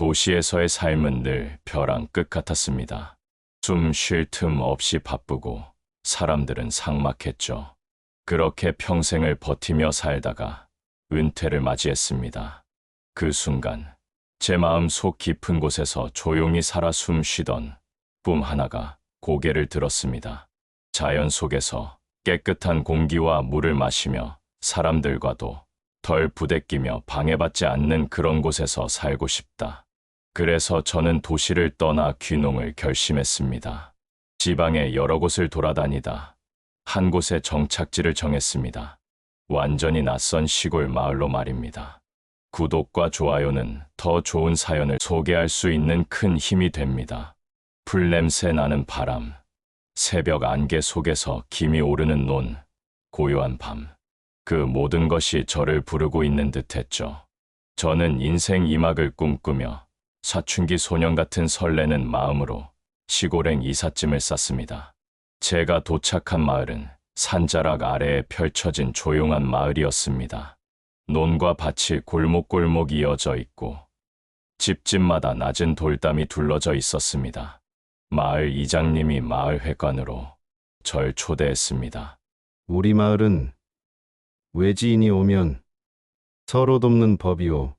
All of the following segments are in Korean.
도시에서의 삶은 늘 벼랑 끝 같았습니다. 숨 쉴 틈 없이 바쁘고 사람들은 삭막했죠. 그렇게 평생을 버티며 살다가 은퇴를 맞이했습니다. 그 순간 제 마음 속 깊은 곳에서 조용히 살아 숨 쉬던 꿈 하나가 고개를 들었습니다. 자연 속에서 깨끗한 공기와 물을 마시며 사람들과도 덜 부대끼며 방해받지 않는 그런 곳에서 살고 싶다. 그래서 저는 도시를 떠나 귀농을 결심했습니다. 지방의 여러 곳을 돌아다니다 한 곳에 정착지를 정했습니다. 완전히 낯선 시골 마을로 말입니다. 구독과 좋아요는 더 좋은 사연을 소개할 수 있는 큰 힘이 됩니다. 풀냄새 나는 바람, 새벽 안개 속에서 김이 오르는 논, 고요한 밤. 그 모든 것이 저를 부르고 있는 듯했죠. 저는 인생 2막을 꿈꾸며 사춘기 소년 같은 설레는 마음으로 시골행 이삿짐을 쌌습니다. 제가 도착한 마을은 산자락 아래에 펼쳐진 조용한 마을이었습니다. 논과 밭이 골목골목 이어져 있고 집집마다 낮은 돌담이 둘러져 있었습니다. 마을 이장님이 마을회관으로 절 초대했습니다. 우리 마을은 외지인이 오면 서로 돕는 법이오.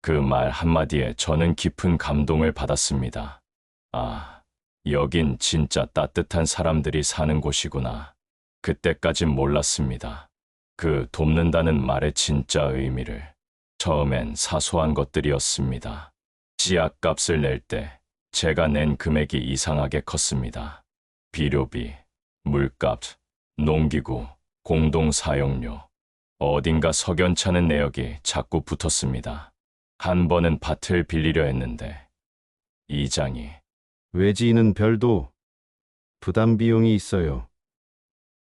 그 말 한마디에 저는 깊은 감동을 받았습니다. 아, 여긴 진짜 따뜻한 사람들이 사는 곳이구나. 그때까진 몰랐습니다. 그 돕는다는 말의 진짜 의미를. 처음엔 사소한 것들이었습니다. 씨앗값을 낼 때 제가 낸 금액이 이상하게 컸습니다. 비료비, 물값, 농기구, 공동사용료, 어딘가 석연찮은 내역이 자꾸 붙었습니다. 한 번은 밭을 빌리려 했는데 이장이 외지인은 별도 부담 비용이 있어요.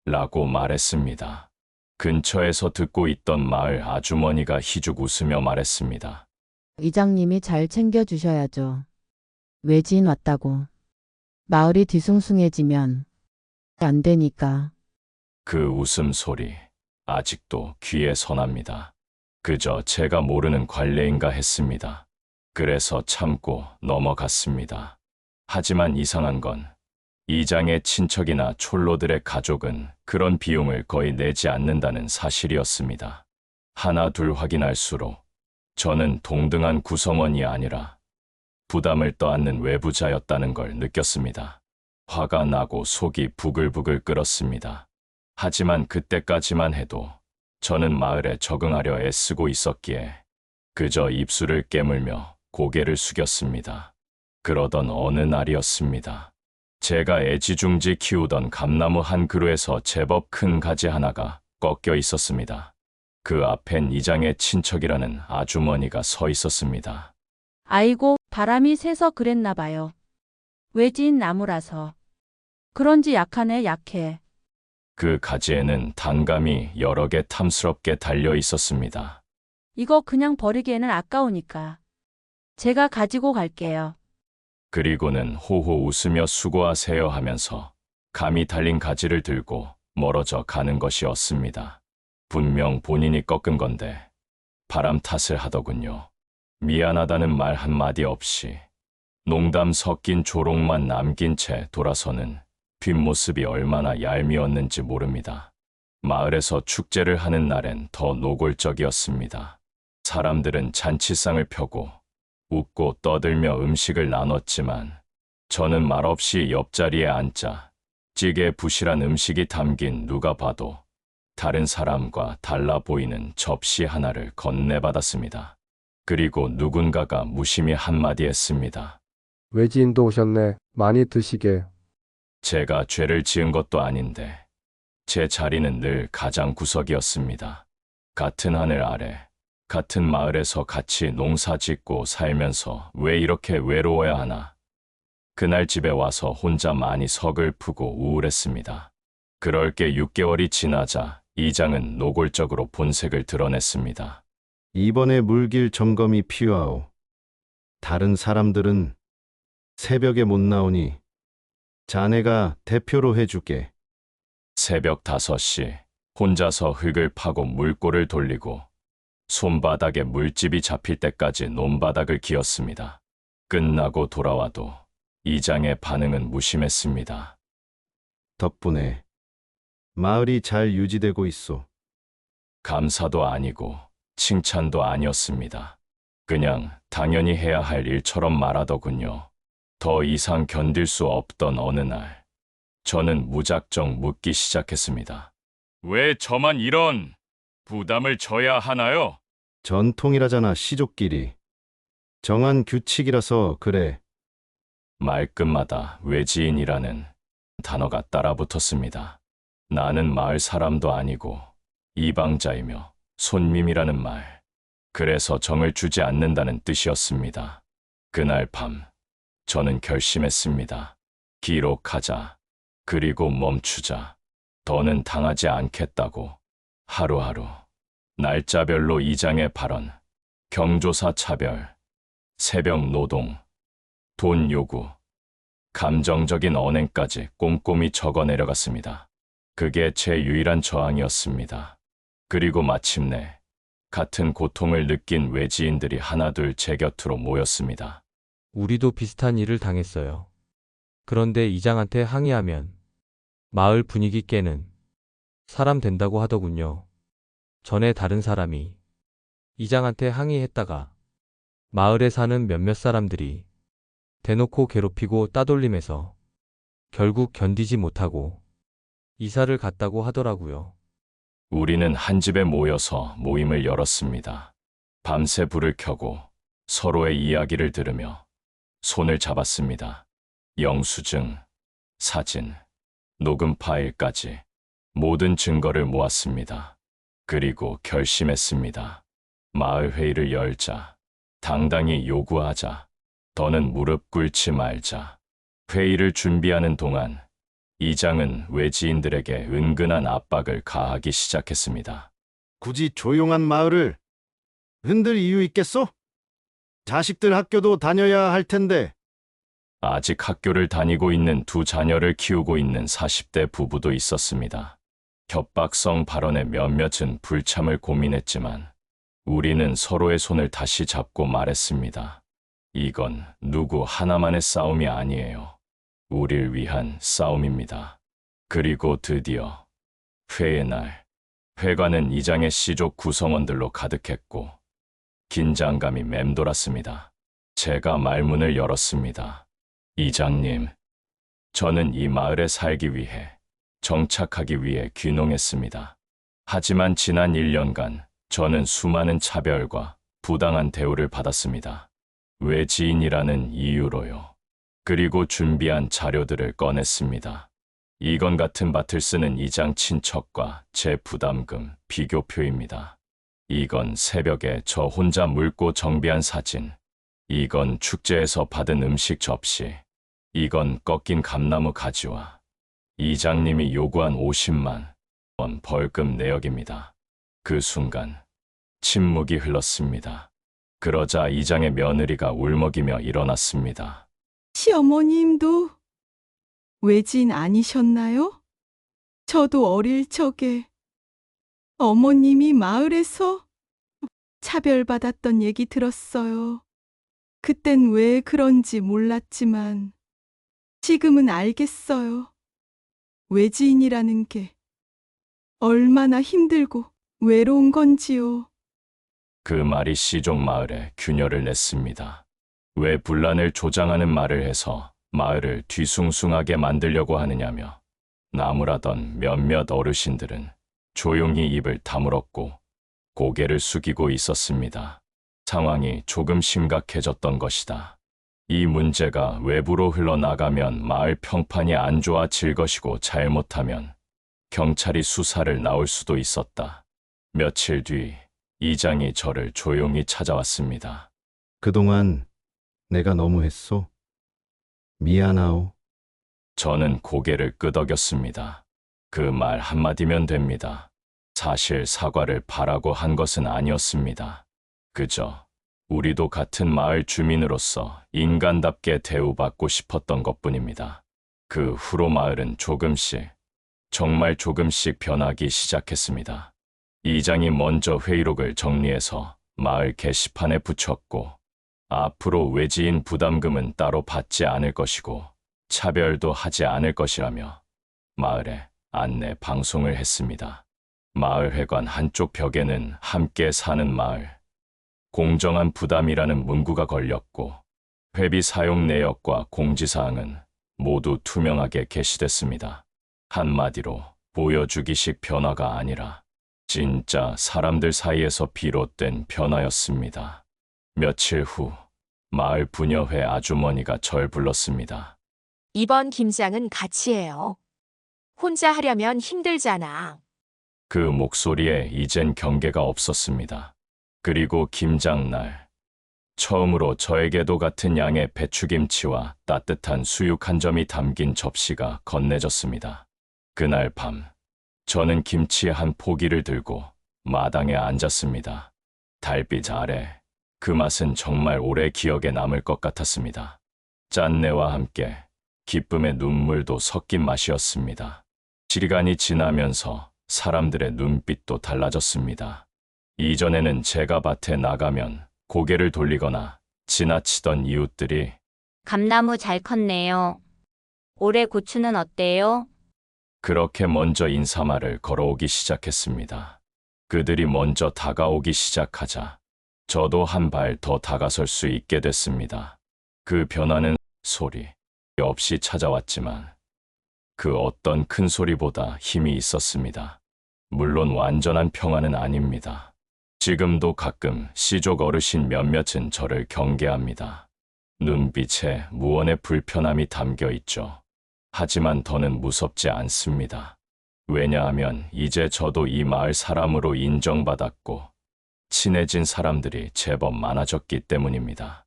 라고 말했습니다. 근처에서 듣고 있던 마을 아주머니가 희죽 웃으며 말했습니다. 이장님이 잘 챙겨주셔야죠. 외지인 왔다고. 마을이 뒤숭숭해지면 안 되니까. 그 웃음소리 아직도 귀에 선합니다. 그저 제가 모르는 관례인가 했습니다. 그래서 참고 넘어갔습니다. 하지만 이상한 건 이장의 친척이나 촐로들의 가족은 그런 비용을 거의 내지 않는다는 사실이었습니다. 하나 둘 확인할수록 저는 동등한 구성원이 아니라 부담을 떠안는 외부자였다는 걸 느꼈습니다. 화가 나고 속이 부글부글 끓었습니다. 하지만 그때까지만 해도 저는 마을에 적응하려 애쓰고 있었기에 그저 입술을 깨물며 고개를 숙였습니다. 그러던 어느 날이었습니다. 제가 애지중지 키우던 감나무 한 그루에서 제법 큰 가지 하나가 꺾여 있었습니다. 그 앞엔 이장의 친척이라는 아주머니가 서 있었습니다. 아이고, 바람이 세서 그랬나 봐요. 외지인 나무라서. 그런지 약하네, 약해. 그 가지에는 단감이 여러 개 탐스럽게 달려 있었습니다. 이거 그냥 버리기에는 아까우니까. 제가 가지고 갈게요. 그리고는 호호 웃으며 수고하세요 하면서 감이 달린 가지를 들고 멀어져 가는 것이었습니다. 분명 본인이 꺾은 건데 바람 탓을 하더군요. 미안하다는 말 한마디 없이 농담 섞인 조롱만 남긴 채 돌아서는 뒷모습이 얼마나 얄미웠는지 모릅니다. 마을에서 축제를 하는 날엔 더 노골적이었습니다. 사람들은 잔치상을 펴고 웃고 떠들며 음식을 나눴지만 저는 말없이 옆자리에 앉자 찌개 부실한 음식이 담긴 누가 봐도 다른 사람과 달라 보이는 접시 하나를 건네받았습니다. 그리고 누군가가 무심히 한마디 했습니다. 외지인도 오셨네. 많이 드시게. 제가 죄를 지은 것도 아닌데 제 자리는 늘 가장 구석이었습니다. 같은 하늘 아래 같은 마을에서 같이 농사 짓고 살면서 왜 이렇게 외로워야 하나. 그날 집에 와서 혼자 많이 서글프고 우울했습니다. 그럴 게 6개월이 지나자 이장은 노골적으로 본색을 드러냈습니다. 이번에 물길 점검이 필요하오. 다른 사람들은 새벽에 못 나오니 자네가 대표로 해줄게. 새벽 5시 혼자서 흙을 파고 물꼬를 돌리고 손바닥에 물집이 잡힐 때까지 논바닥을 기었습니다. 끝나고 돌아와도 이장의 반응은 무심했습니다. 덕분에 마을이 잘 유지되고 있소. 감사도 아니고 칭찬도 아니었습니다. 그냥 당연히 해야 할 일처럼 말하더군요. 더 이상 견딜 수 없던 어느 날, 저는 무작정 묻기 시작했습니다. 왜 저만 이런 부담을 져야 하나요? 전통이라잖아, 시족끼리. 정한 규칙이라서 그래. 말끝마다 외지인이라는 단어가 따라붙었습니다. 나는 마을 사람도 아니고 이방자이며 손님이라는 말. 그래서 정을 주지 않는다는 뜻이었습니다. 그날 밤, 저는 결심했습니다. 기록하자. 그리고 멈추자. 더는 당하지 않겠다고. 하루하루, 날짜별로 이장의 발언, 경조사 차별, 새벽 노동, 돈 요구, 감정적인 언행까지 꼼꼼히 적어 내려갔습니다. 그게 제 유일한 저항이었습니다. 그리고 마침내 같은 고통을 느낀 외지인들이 하나둘 제 곁으로 모였습니다. 우리도 비슷한 일을 당했어요. 그런데 이장한테 항의하면 마을 분위기 깨는 사람 된다고 하더군요. 전에 다른 사람이 이장한테 항의했다가 마을에 사는 몇몇 사람들이 대놓고 괴롭히고 따돌림해서 결국 견디지 못하고 이사를 갔다고 하더라고요. 우리는 한 집에 모여서 모임을 열었습니다. 밤새 불을 켜고 서로의 이야기를 들으며 손을 잡았습니다. 영수증, 사진, 녹음 파일까지 모든 증거를 모았습니다. 그리고 결심했습니다. 마을 회의를 열자. 당당히 요구하자. 더는 무릎 꿇지 말자. 회의를 준비하는 동안 이장은 외지인들에게 은근한 압박을 가하기 시작했습니다. 굳이 조용한 마을을 흔들 이유 있겠소? 자식들 학교도 다녀야 할 텐데. 아직 학교를 다니고 있는 두 자녀를 키우고 있는 40대 부부도 있었습니다. 협박성 발언에 몇몇은 불참을 고민했지만 우리는 서로의 손을 다시 잡고 말했습니다. 이건 누구 하나만의 싸움이 아니에요. 우릴 위한 싸움입니다. 그리고 드디어 회의 날, 회관은 이장의 씨족 구성원들로 가득했고 긴장감이 맴돌았습니다. 제가 말문을 열었습니다. 이장님, 저는 이 마을에 살기 위해, 정착하기 위해 귀농했습니다. 하지만 지난 1년간 저는 수많은 차별과 부당한 대우를 받았습니다. 외지인이라는 이유로요. 그리고 준비한 자료들을 꺼냈습니다. 이건 같은 밭을 쓰는 이장 친척과 제 부담금 비교표입니다. 이건 새벽에 저 혼자 물고 정비한 사진. 이건 축제에서 받은 음식 접시. 이건 꺾인 감나무 가지와 이장님이 요구한 50만 원 벌금 내역입니다. 그 순간 침묵이 흘렀습니다. 그러자 이장의 며느리가 울먹이며 일어났습니다. 시어머님도 외지인 아니셨나요? 저도 어릴 적에 어머님이 마을에서 차별받았던 얘기 들었어요. 그땐 왜 그런지 몰랐지만 지금은 알겠어요. 외지인이라는 게 얼마나 힘들고 외로운 건지요. 그 말이 씨족 마을에 균열을 냈습니다. 왜 분란을 조장하는 말을 해서 마을을 뒤숭숭하게 만들려고 하느냐며 나무라던 몇몇 어르신들은 조용히 입을 다물었고 고개를 숙이고 있었습니다. 상황이 조금 심각해졌던 것이다. 이 문제가 외부로 흘러나가면 마을 평판이 안 좋아질 것이고 잘못하면 경찰이 수사를 나올 수도 있었다. 며칠 뒤 이장이 저를 조용히 찾아왔습니다. 그동안 내가 너무했소. 미안하오. 저는 고개를 끄덕였습니다. 그 말 한마디면 됩니다. 사실 사과를 바라고 한 것은 아니었습니다. 그저 우리도 같은 마을 주민으로서 인간답게 대우받고 싶었던 것뿐입니다. 그 후로 마을은 조금씩, 정말 조금씩 변하기 시작했습니다. 이장이 먼저 회의록을 정리해서 마을 게시판에 붙였고, 앞으로 외지인 부담금은 따로 받지 않을 것이고 차별도 하지 않을 것이라며 마을에 안내 방송을 했습니다. 마을회관 한쪽 벽에는 함께 사는 마을, 공정한 부담이라는 문구가 걸렸고, 회비 사용 내역과 공지사항은 모두 투명하게 게시됐습니다. 한마디로 보여주기식 변화가 아니라 진짜 사람들 사이에서 비롯된 변화였습니다. 며칠 후 마을 부녀회 아주머니가 절 불렀습니다. 이번 김장은 같이 해요. 혼자 하려면 힘들잖아. 그 목소리에 이젠 경계가 없었습니다. 그리고 김장날, 처음으로 저에게도 같은 양의 배추김치와 따뜻한 수육 한 점이 담긴 접시가 건네졌습니다. 그날 밤, 저는 김치 한 포기를 들고 마당에 앉았습니다. 달빛 아래 그 맛은 정말 오래 기억에 남을 것 같았습니다. 짠내와 함께 기쁨의 눈물도 섞인 맛이었습니다. 시간이 지나면서 사람들의 눈빛도 달라졌습니다. 이전에는 제가 밭에 나가면 고개를 돌리거나 지나치던 이웃들이 감나무 잘 컸네요. 올해 고추는 어때요? 그렇게 먼저 인사말을 걸어오기 시작했습니다. 그들이 먼저 다가오기 시작하자 저도 한 발 더 다가설 수 있게 됐습니다. 그 변화는 소리 없이 찾아왔지만 그 어떤 큰 소리보다 힘이 있었습니다. 물론 완전한 평화는 아닙니다. 지금도 가끔 시족 어르신 몇몇은 저를 경계합니다. 눈빛에 무언의 불편함이 담겨 있죠. 하지만 더는 무섭지 않습니다. 왜냐하면 이제 저도 이 마을 사람으로 인정받았고 친해진 사람들이 제법 많아졌기 때문입니다.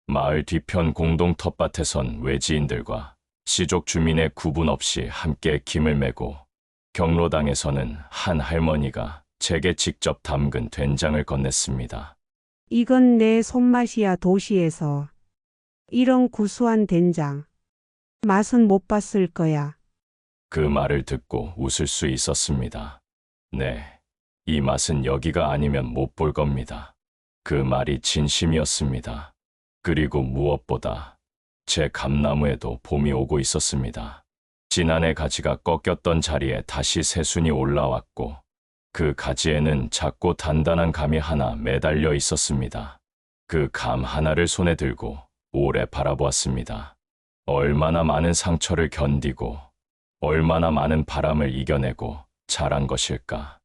마을 뒤편 공동 텃밭에선 외지인들과 시족 주민의 구분 없이 함께 김을 메고, 경로당에서는 한 할머니가 제게 직접 담근 된장을 건넸습니다. 이건 내 손맛이야. 도시에서 이런 구수한 된장 맛은 못 봤을 거야. 그 말을 듣고 웃을 수 있었습니다. 네, 이 맛은 여기가 아니면 못 볼 겁니다. 그 말이 진심이었습니다. 그리고 무엇보다 제 감나무에도 봄이 오고 있었습니다. 지난해 가지가 꺾였던 자리에 다시 새순이 올라왔고, 그 가지에는 작고 단단한 감이 하나 매달려 있었습니다. 그 감 하나를 손에 들고 오래 바라보았습니다. 얼마나 많은 상처를 견디고 얼마나 많은 바람을 이겨내고 자란 것일까.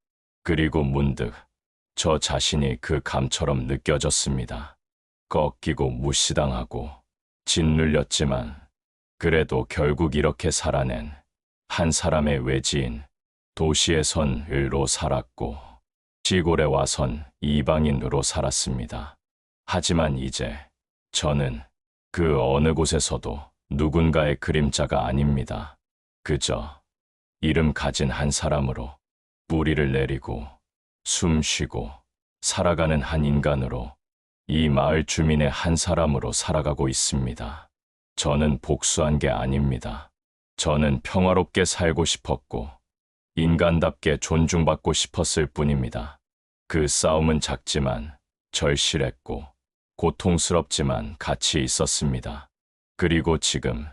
그리고 문득 저 자신이 그 감처럼 느껴졌습니다. 꺾이고 무시당하고 짓눌렸지만 그래도 결국 이렇게 살아낸 한 사람의 외지인, 도시에선 을로 살았고 시골에 와선 이방인으로 살았습니다. 하지만 이제 저는 그 어느 곳에서도 누군가의 그림자가 아닙니다. 그저 이름 가진 한 사람으로 뿌리를 내리고 숨 쉬고 살아가는 한 인간으로, 이 마을 주민의 한 사람으로 살아가고 있습니다. 저는 복수한 게 아닙니다. 저는 평화롭게 살고 싶었고 인간답게 존중받고 싶었을 뿐입니다. 그 싸움은 작지만 절실했고 고통스럽지만 가치 있었습니다. 그리고 지금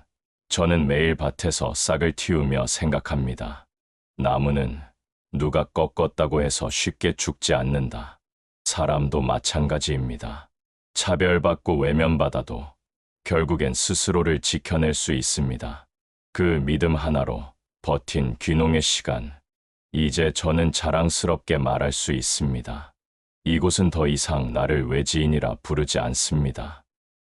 저는 매일 밭에서 싹을 틔우며 생각합니다. 나무는 누가 꺾었다고 해서 쉽게 죽지 않는다. 사람도 마찬가지입니다. 차별받고 외면받아도 결국엔 스스로를 지켜낼 수 있습니다. 그 믿음 하나로 버틴 귀농의 시간, 이제 저는 자랑스럽게 말할 수 있습니다. 이곳은 더 이상 나를 외지인이라 부르지 않습니다.